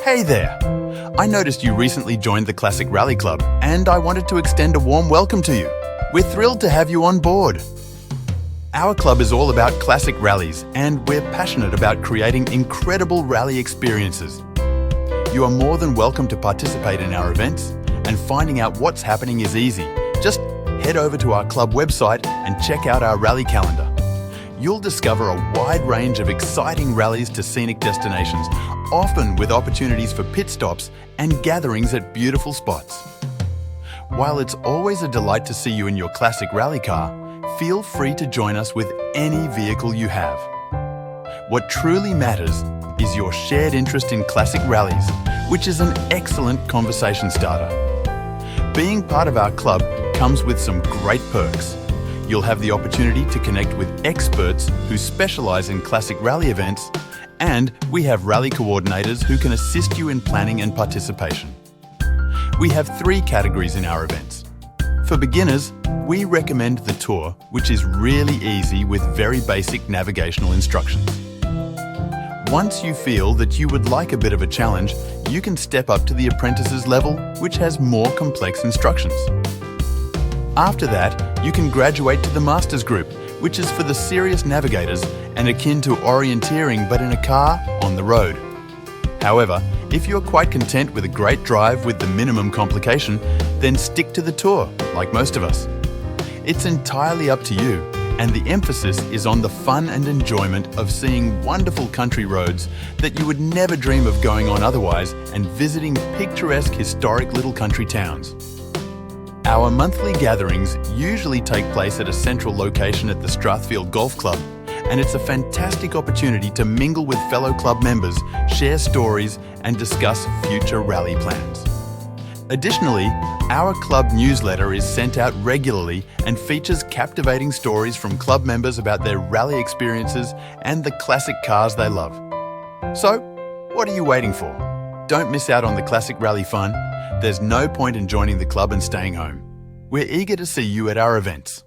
Hey there! I noticed you recently joined the Classic Rally Club and I wanted to extend a warm welcome to you. We're thrilled to have you on board. Our club is all about classic rallies and we're passionate about creating incredible rally experiences. You are more than welcome to participate in our events, and finding out what's happening is easy. Just head over to our club website and check out our rally calendar. You'll discover a wide range of exciting rallies to scenic destinations, often with opportunities for pit stops and gatherings at beautiful spots. While it's always a delight to see you in your classic rally car, feel free to join us with any vehicle you have. What truly matters is your shared interest in classic rallies, which is an excellent conversation starter. Being part of our club comes with some great perks. You'll have the opportunity to connect with experts who specialise in classic rally events, and we have rally coordinators who can assist you in planning and participation. We have 3 categories in our events. For beginners, we recommend the tour, which is really easy with very basic navigational instructions. Once you feel that you would like a bit of a challenge, you can step up to the apprentices level, which has more complex instructions. After that, you can graduate to the Masters Group, which is for the serious navigators and akin to orienteering but in a car on the road. However, if you're quite content with a great drive with the minimum complication, then stick to the tour, like most of us. It's entirely up to you, and the emphasis is on the fun and enjoyment of seeing wonderful country roads that you would never dream of going on otherwise, and visiting picturesque historic little country towns. Our monthly gatherings usually take place at a central location at the Strathfield Golf Club, and it's a fantastic opportunity to mingle with fellow club members, share stories, and discuss future rally plans. Additionally, our club newsletter is sent out regularly and features captivating stories from club members about their rally experiences and the classic cars they love. So, what are you waiting for? Don't miss out on the classic rally fun. There's no point in joining the club and staying home. We're eager to see you at our events.